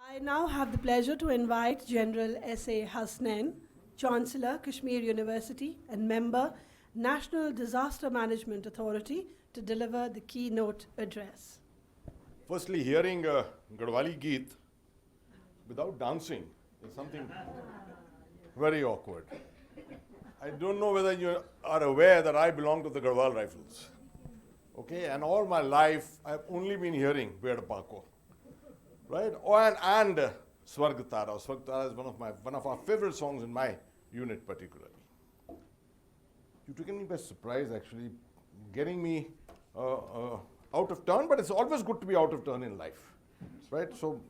I now have the pleasure to invite General S.A. Hasnain, Chancellor, Kashmir University, and member, National Disaster Management Authority, to deliver the keynote address. Firstly, hearing Gadwali Geet without dancing is something very awkward. I don't know whether you are aware that I belong to the Gadwal Rifles. Okay, and all my life I've only been hearing Ved Pako. Right? And Swarg Tara. Swarg Tara is one of our favorite songs in my unit particularly. You've taken me by surprise actually, getting me out of turn, but it's always good to be out of turn in life. Right? So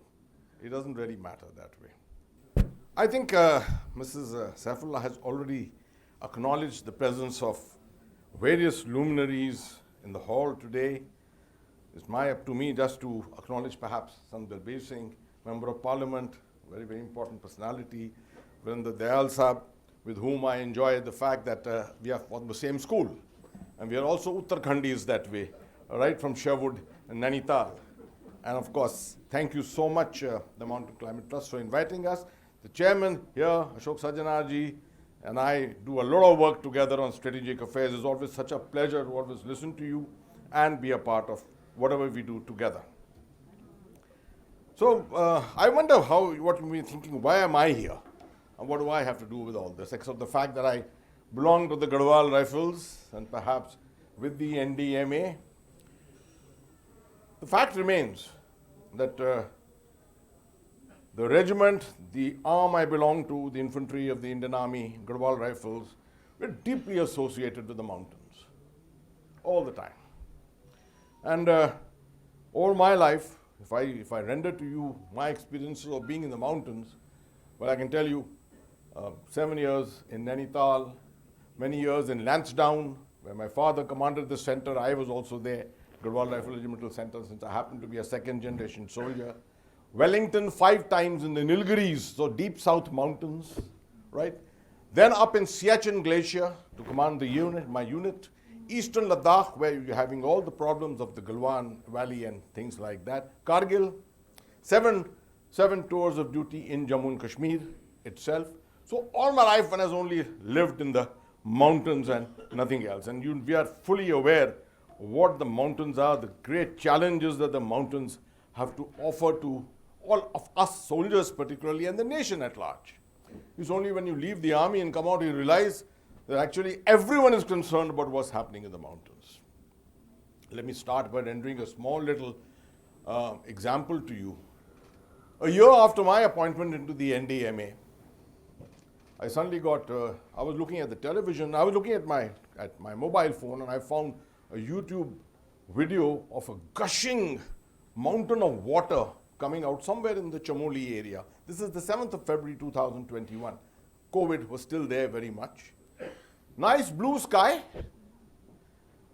it doesn't really matter that way. I think Mrs. Saifullah has already acknowledged the presence of various luminaries in the hall today. It's up to me just to acknowledge perhaps Dalbir Singh, Member of Parliament, very, very important personality, Virendra Dayal Sahab, with whom I enjoy the fact that we are from the same school. And we are also Uttarakhandis that way, right from Sherwood and Nainital. And of course, thank you so much, the Mountain Climate Trust, for inviting us. The chairman here, Ashok Sajjanarji, and I do a lot of work together on strategic affairs. It's always such a pleasure to always listen to you and be a part of whatever we do together. So I wonder what you'll be thinking, why am I here? And what do I have to do with all this, except the fact that I belong to the Gadwal Rifles and perhaps with the NDMA. The fact remains that the regiment, the arm I belong to, the infantry of the Indian Army, Gadwal Rifles, we're deeply associated with the mountains all the time. And all my life, if I render to you my experiences of being in the mountains, well, I can tell you 7 years in Nainital, many years in Lansdowne, where my father commanded the center. I was also there, Gadwal Rifle Regimental Center, since I happened to be a second generation soldier. Wellington 5 times in the Nilgiris, so deep south mountains, right? Then up in Siachen Glacier to command the unit, my unit. Eastern Ladakh, where you're having all the problems of the Galwan Valley and things like that. Kargil, seven tours of duty in Jammu and Kashmir itself. So all my life one has only lived in the mountains and nothing else. And we are fully aware of what the mountains are, the great challenges that the mountains have to offer to all of us soldiers particularly and the nation at large. It's only when you leave the army and come out you realize that actually everyone is concerned about what's happening in the mountains. Let me start by rendering a small little example to you. A year after my appointment into the NDMA, I suddenly I was looking at the television, I was looking at my mobile phone, and I found a YouTube video of a gushing mountain of water coming out somewhere in the Chamoli area. This is the 7th of February 2021. COVID was still there very much. Nice blue sky,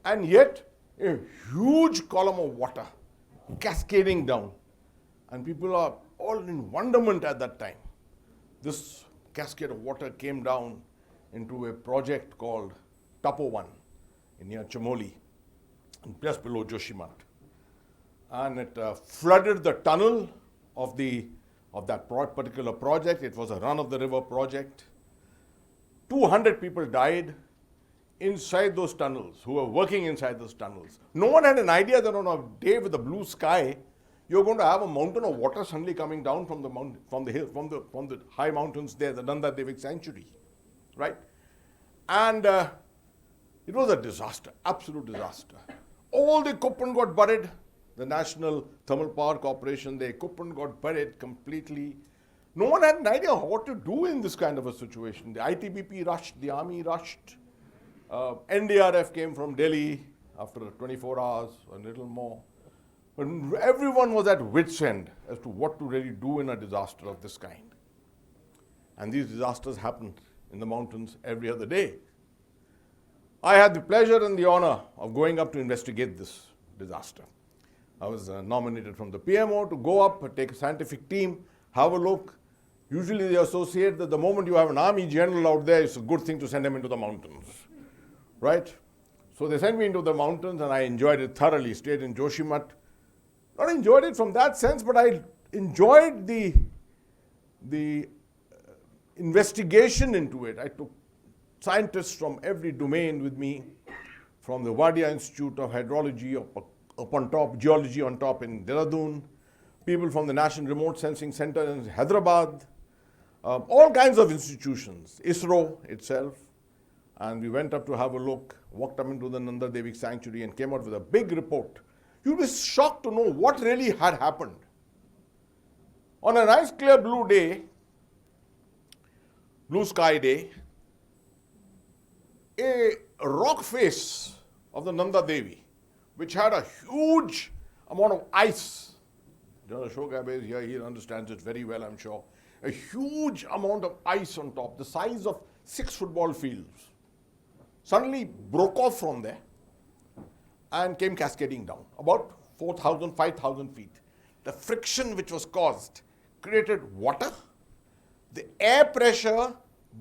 and yet a huge column of water cascading down. And people are all in wonderment at that time. This cascade of water came down into a project called Tapo 1 near Chamoli, just below Joshimath. And it flooded the tunnel of that particular project. It was a run-of-the-river project. 200 people died inside those tunnels, who were working inside those tunnels. No one had an idea that on a day with a blue sky, you're going to have a mountain of water suddenly coming down from the high mountains there, the Nanda Devik Sanctuary, right? And it was a disaster, absolute disaster. All the equipment got buried. The National Thermal Power Corporation, the equipment got buried completely. No one had an idea what to do in this kind of a situation. The ITBP rushed, the army rushed. NDRF came from Delhi after 24 hours, a little more. But everyone was at wit's end as to what to really do in a disaster of this kind. And these disasters happened in the mountains every other day. I had the pleasure and the honor of going up to investigate this disaster. I was nominated from the PMO to go up, take a scientific team, have a look. Usually they associate that the moment you have an army general out there, it's a good thing to send him into the mountains, right? So they sent me into the mountains and I enjoyed it thoroughly, stayed in Joshimath. Not enjoyed it from that sense, but enjoyed the investigation into it. I took scientists from every domain with me, from the Wadia Institute of Hydrology up on top, geology on top in Dehradun, people from the National Remote Sensing Center in Hyderabad, all kinds of institutions, ISRO itself. And we went up to have a look, walked up into the Nanda Devi sanctuary and came out with a big report. You'll be shocked to know what really had happened. On a nice clear blue day, blue sky day, a rock face of the Nanda Devi, which had a huge amount of ice. General Ashok is here, he understands it very well, I'm sure. A huge amount of ice on top, the size of 6 football fields, suddenly broke off from there and came cascading down, about 4,000, 5,000 feet. The friction which was caused created water. The air pressure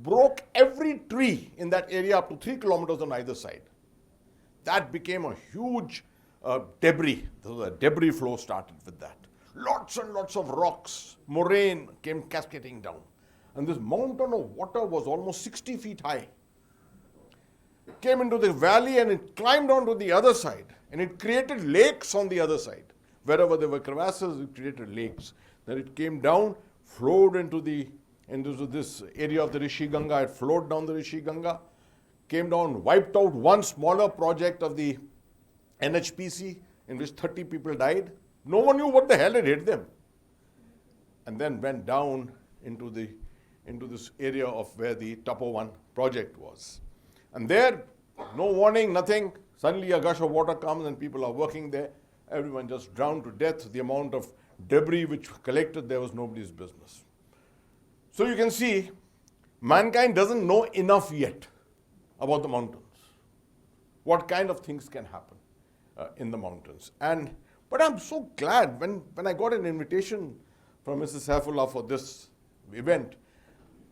broke every tree in that area up to 3 kilometers on either side. That became a huge debris. The debris flow started with that. Lots and lots of rocks, moraine came cascading down. And this mountain of water was almost 60 feet high. It came into the valley and it climbed down to the other side. And it created lakes on the other side. Wherever there were crevasses, it created lakes. Then it came down, flowed into this area of the Rishi Ganga. It flowed down the Rishi Ganga, came down, wiped out one smaller project of the NHPC in which 30 people died. No one knew what the hell had hit them. And then went down into this area of where the Tapo 1 project was. And there, no warning, nothing. Suddenly a gush of water comes and people are working there. Everyone just drowned to death. The amount of debris which collected there was nobody's business. So you can see, mankind doesn't know enough yet about the mountains. What kind of things can happen in the mountains. But I'm so glad when I got an invitation from Mrs. Saifullah for this event,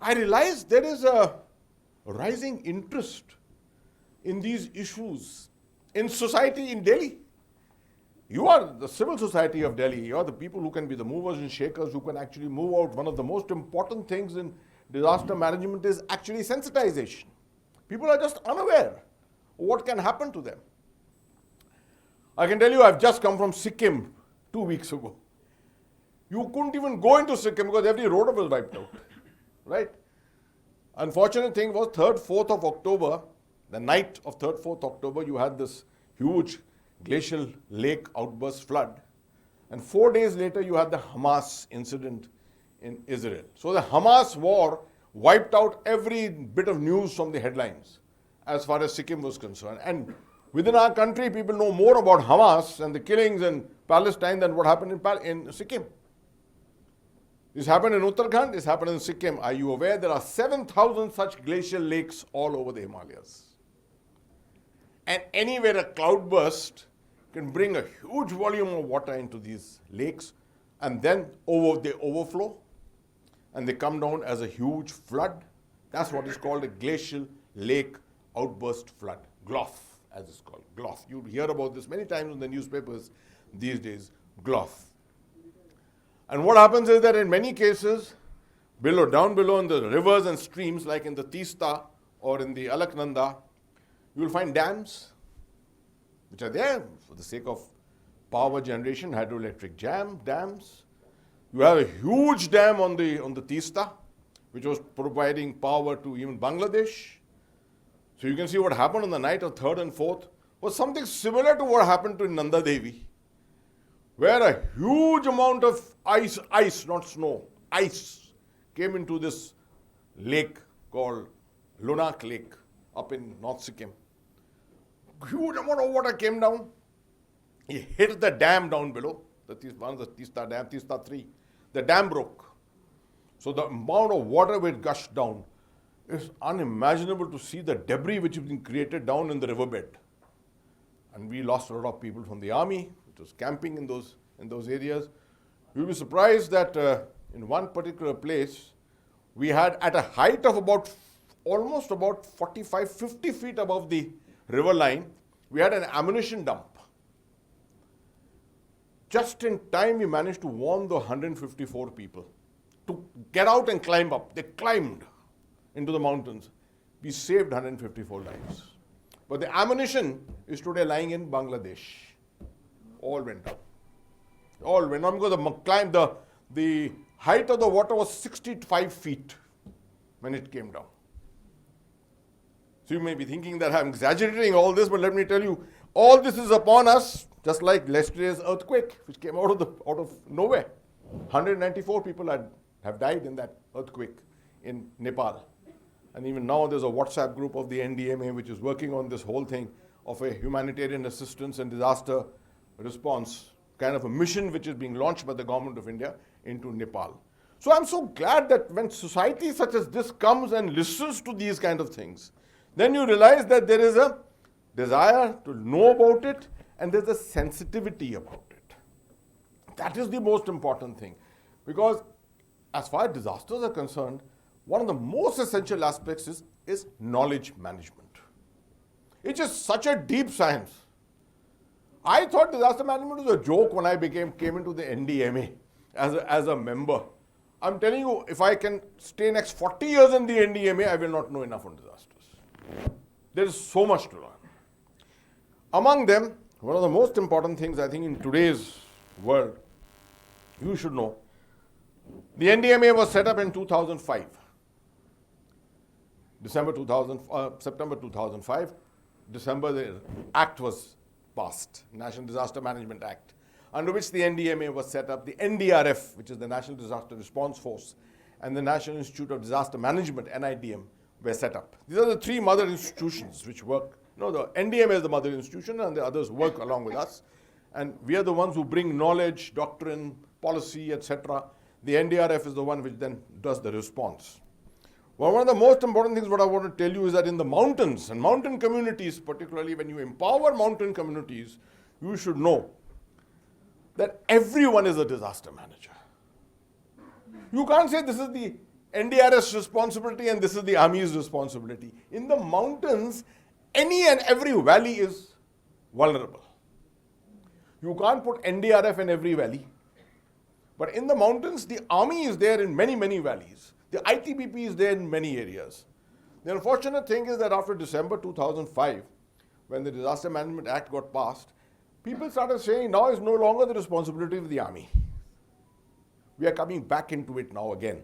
I realized there is a rising interest in these issues in society in Delhi. You are the civil society of Delhi. You are the people who can be the movers and shakers, who can actually move out. One of the most important things in disaster management is actually sensitization. People are just unaware of what can happen to them. I can tell you, I've just come from Sikkim 2 weeks ago. You couldn't even go into Sikkim because every road was wiped out, right? Unfortunate thing was 3rd, 4th of October, the night of 3rd, 4th October, you had this huge glacial lake outburst flood. And 4 days later, you had the Hamas incident in Israel. So the Hamas war wiped out every bit of news from the headlines as far as Sikkim was concerned. And within our country, people know more about Hamas and the killings in Palestine than what happened in Sikkim. This happened in Uttarakhand, this happened in Sikkim. Are you aware there are 7,000 such glacial lakes all over the Himalayas? And anywhere a cloudburst can bring a huge volume of water into these lakes, and then they overflow and they come down as a huge flood. That's what is called a glacial lake outburst flood, GLOF as it's called, GLOF. You'll hear about this many times in the newspapers these days, GLOF. And what happens is that in many cases, down below in the rivers and streams, like in the Tista or in the Alaknanda, you will find dams, which are there for the sake of power generation, hydroelectric dams. You have a huge dam on the Tista, which was providing power to even Bangladesh. So you can see what happened on the night of 3rd and 4th was something similar to what happened to Nanda Devi, where a huge amount of ice, not snow, ice, came into this lake called Lunak Lake up in North Sikkim. Huge amount of water came down. It hit the dam down below, the Tista Dam, Tista 3. The dam broke. So the amount of water which gushed down, it's unimaginable to see the debris which has been created down in the riverbed. And we lost a lot of people from the army, which was camping in those areas. You'll be surprised that in one particular place, we had at a height of almost about 45, 50 feet above the river line, we had an ammunition dump. just in time we managed to warn the 154 people to get out and climb up. They climbed into the mountains. We saved 154 lives. But the ammunition is today lying in Bangladesh. All went down. All went down because the height of the water was 65 feet when it came down. So you may be thinking that I'm exaggerating all this, but let me tell you, all this is upon us, just like yesterday's earthquake, which came out of nowhere. 194 people have died in that earthquake in Nepal. And even now there's a WhatsApp group of the NDMA which is working on this whole thing of a humanitarian assistance and disaster response, kind of a mission which is being launched by the government of India into Nepal. So I'm so glad that when society such as this comes and listens to these kind of things, then you realize that there is a desire to know about it and there's a sensitivity about it. That is the most important thing. Because as far as disasters are concerned, one of the most essential aspects is knowledge management. It's just such a deep science. I thought disaster management was a joke when I came into the NDMA as a member. I'm telling you, if I can stay next 40 years in the NDMA, I will not know enough on disasters. There is so much to learn. Among them, one of the most important things I think in today's world, you should know, the NDMA was set up in 2005. September 2005, December the act was passed, National Disaster Management Act, under which the NDMA was set up. The NDRF, which is the National Disaster Response Force, and the National Institute of Disaster Management, NIDM, were set up. These are the three mother institutions which work. The NDMA is the mother institution and the others work along with us. And we are the ones who bring knowledge, doctrine, policy, etc. The NDRF is the one which then does the response. Well, one of the most important things what I want to tell you is that in the mountains and mountain communities, particularly when you empower mountain communities, you should know that everyone is a disaster manager. You can't say this is the NDRF's responsibility and this is the Army's responsibility. In the mountains, any and every valley is vulnerable. You can't put NDRF in every valley. But in the mountains, the Army is there in many, many valleys. The ITBP is there in many areas. The unfortunate thing is that after December 2005, when the Disaster Management Act got passed, people started saying now it's no longer the responsibility of the Army. We are coming back into it now again.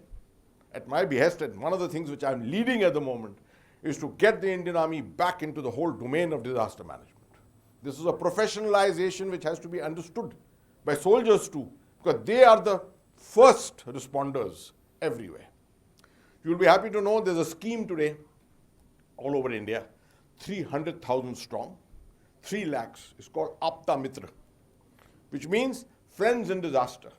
At my behest, and one of the things which I'm leading at the moment is to get the Indian Army back into the whole domain of disaster management. This is a professionalization which has to be understood by soldiers too, because they are the first responders everywhere. You'll be happy to know there's a scheme today all over India, 300,000 strong, 3 lakhs. It's called Apta Mitra, which means friends in disaster.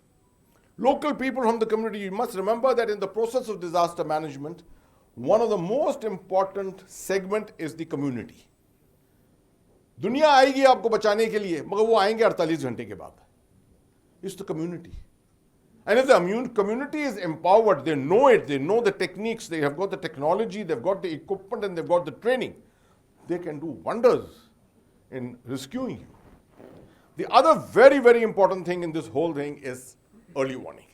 Local people from the community, you must remember that in the process of disaster management, one of the most important segment is the community. दुनिया आएगी आपको बचाने के लिए, मगर वो आएंगे 48 घंटे के बाद. It's the community. And if the community is empowered, they know it, they know the techniques, they have got the technology, they've got the equipment, and they've got the training, they can do wonders in rescuing you. The other very, very important thing in this whole thing is early warning.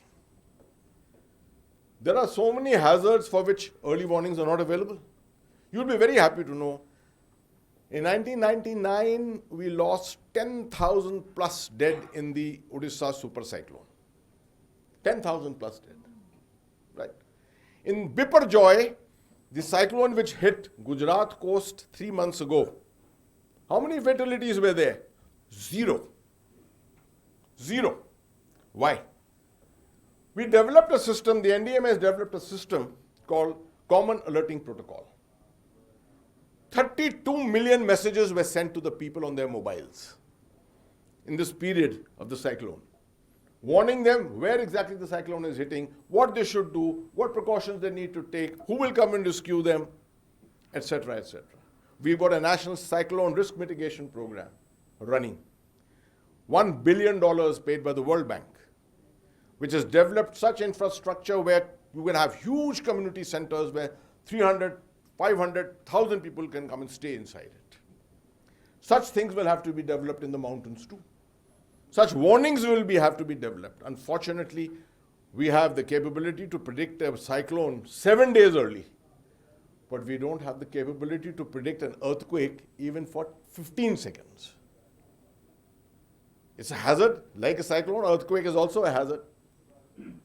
There are so many hazards for which early warnings are not available. You'll be very happy to know, in 1999, we lost 10,000 plus dead in the Odisha super cyclone. 10,000 plus dead, right? In Biparjoy, the cyclone which hit Gujarat coast 3 months ago, how many fatalities were there? 0. 0. Why? We developed a system, the NDMA has developed a system called Common Alerting Protocol. 32 million messages were sent to the people on their mobiles in this period of the cyclone, warning them where exactly the cyclone is hitting, what they should do, what precautions they need to take, who will come and rescue them, etc., etc. We've got a national cyclone risk mitigation program running. $1 billion paid by the World Bank, which has developed such infrastructure where you can have huge community centers where 300, 500,000 people can come and stay inside it. Such things will have to be developed in the mountains too. Such warnings will have to be developed. Unfortunately, we have the capability to predict a cyclone 7 days early, but we don't have the capability to predict an earthquake even for 15 seconds. It's a hazard, like a cyclone, earthquake is also a hazard.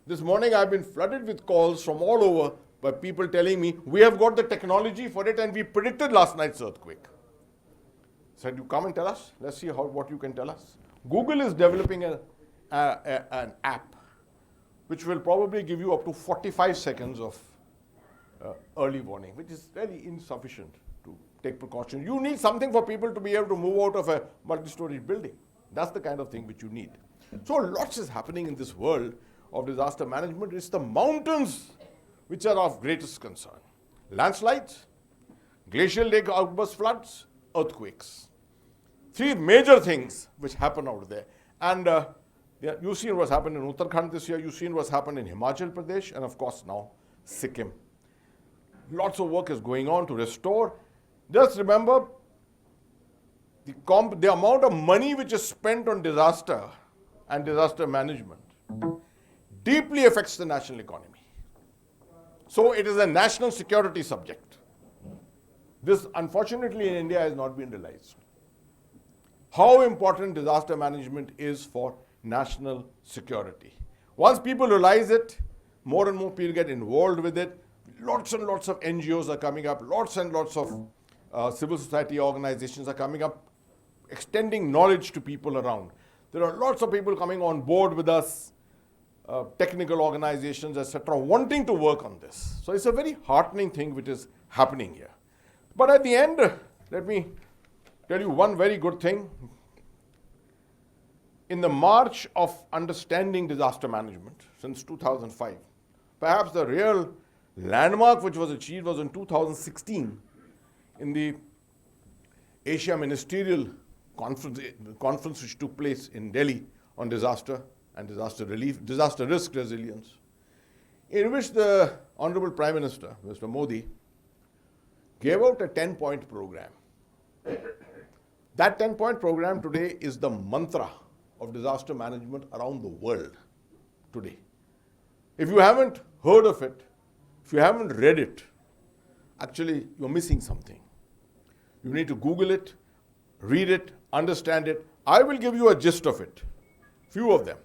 This morning I've been flooded with calls from all over by people telling me, we have got the technology for it and we predicted last night's earthquake. I said, you come and tell us, let's see what you can tell us. Google is developing an app which will probably give you up to 45 seconds of early warning, which is really insufficient to take precaution. You need something for people to be able to move out of a multi-story building. That's the kind of thing which you need. So lots is happening in this world of disaster management. It's the mountains which are of greatest concern. Landslides, glacial lake outburst floods, earthquakes. Three major things which happen out there. And you've seen what's happened in Uttarakhand this year, you've seen what's happened in Himachal Pradesh, and of course now Sikkim. Lots of work is going on to restore. Just remember, the amount of money which is spent on disaster and disaster management deeply affects the national economy. So it is a national security subject. This, unfortunately, in India has not been realized. How important disaster management is for national security. Once people realize it, more and more people get involved with it. Lots and lots of NGOs are coming up. Lots and lots of civil society organizations are coming up, extending knowledge to people around. There are lots of people coming on board with us, technical organizations, etc., wanting to work on this. So it's a very heartening thing which is happening here. But at the end, let me tell you one very good thing. In the march of understanding disaster management since 2005, perhaps the real landmark which was achieved was in 2016 in the Asia Ministerial Conference which took place in Delhi on disaster and disaster relief, disaster risk resilience, in which the Honorable Prime Minister, Mr. Modi, gave out a 10-point program. That 10-point program today is the mantra of disaster management around the world today. If you haven't heard of it, if you haven't read it, actually you're missing something. You need to Google it, read it, understand it. I will give you a gist of it, few of them.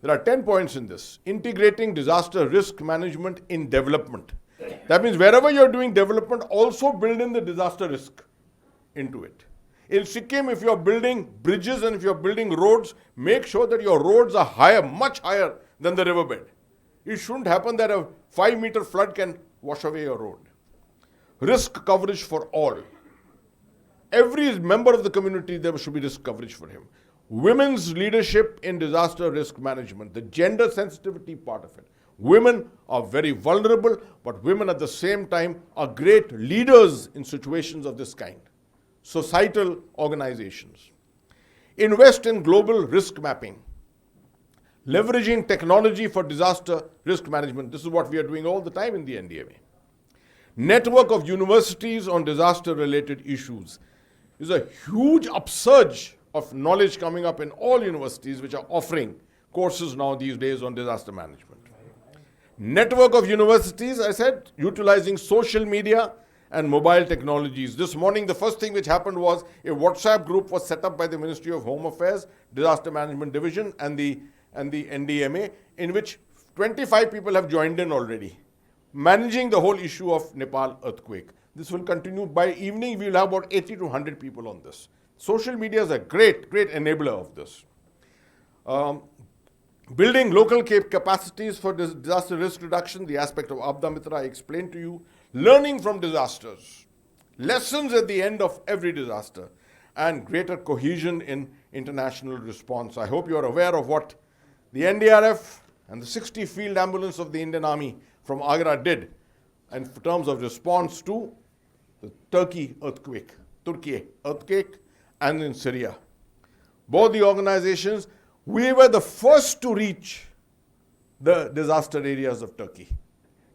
There are 10 points in this. Integrating disaster risk management in development. That means wherever you're doing development, also build in the disaster risk into it. In Sikkim, if you're building bridges and if you're building roads, make sure that your roads are higher, much higher than the riverbed. It shouldn't happen that a 5-meter flood can wash away your road. Risk coverage for all. Every member of the community, there should be risk coverage for him. Women's leadership in disaster risk management, the gender sensitivity part of it. Women are very vulnerable, but women at the same time are great leaders in situations of this kind. Societal organizations. Invest in global risk mapping. Leveraging technology for disaster risk management. This is what we are doing all the time in the NDMA. Network of universities on disaster-related issues. There's a huge upsurge of knowledge coming up in all universities which are offering courses now these days on disaster management. Network of universities, I said, utilizing social media and mobile technologies. This morning, the first thing which happened was a WhatsApp group was set up by the Ministry of Home Affairs, Disaster Management Division, and the NDMA, in which 25 people have joined in already, managing the whole issue of Nepal earthquake. This will continue. By evening, we will have about 80 to 100 people on this. Social media is a great enabler of this. Building local capacities for disaster risk reduction, the aspect of Abda Mitra I explained to you. Learning from disasters, lessons at the end of every disaster, and greater cohesion in international response. I hope you are aware of what the NDRF and the 60 Field Ambulance of the Indian Army from Agra did in terms of response to the Turkey earthquake, and in Syria. Both the organizations, we were the first to reach the disaster areas of Turkey.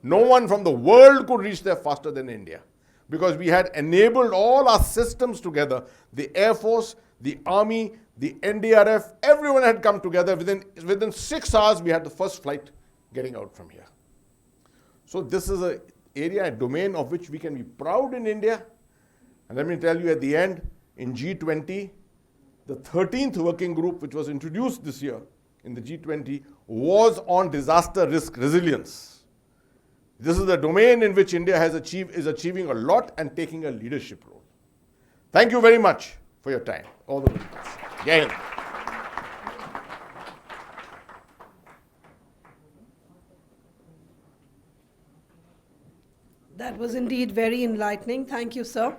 No one from the world could reach there faster than India, because we had enabled all our systems together, the Air Force, the Army, the NDRF, everyone had come together. Within 6 hours, we had the first flight getting out from here. So this is an area, a domain of which we can be proud in India. And let me tell you at the end, in G20, the 13th working group, which was introduced this year in the G20, was on disaster risk resilience. This is the domain in which India is achieving a lot and taking a leadership role. Thank you very much for your time. All the best. Jai Hind. That was indeed very enlightening. Thank you, sir.